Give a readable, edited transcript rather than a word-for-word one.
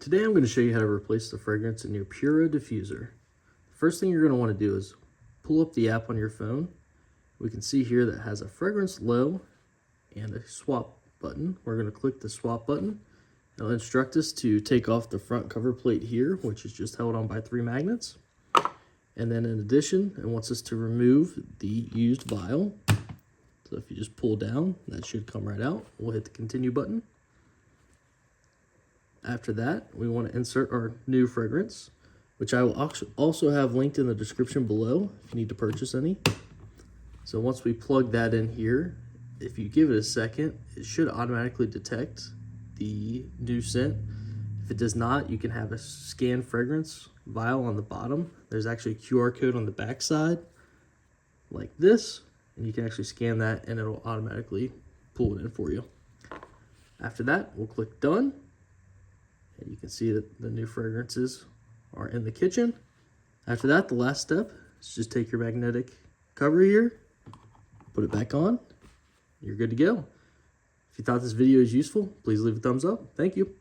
Today I'm going to show you how to replace the fragrance in your Pura Diffuser. The first thing you're going to want to do is pull up the app on your phone. We can see here that it has a fragrance low and a swap button. We're going to click the swap button. It'll instruct us to take off the front cover plate here, which is just held on by 3 magnets. And then in addition, it wants us to remove the used vial. So if you just pull down, that should come right out. We'll hit the continue button. After that, we want to insert our new fragrance, which I will also have linked in the description below if you need to purchase any. So once we plug that in here, if you give it a second, it should automatically detect the new scent. If it does not, you can have a scan fragrance vial on the bottom. There's actually a QR code on the back side, like this, and you can actually scan that and it'll automatically pull it in for you. After that, we'll click done. And you can see that the new fragrances are in the kitchen. After that, the last step is just take your magnetic cover here, put it back on, you're good to go. If you thought this video is useful, please leave a thumbs up. Thank you.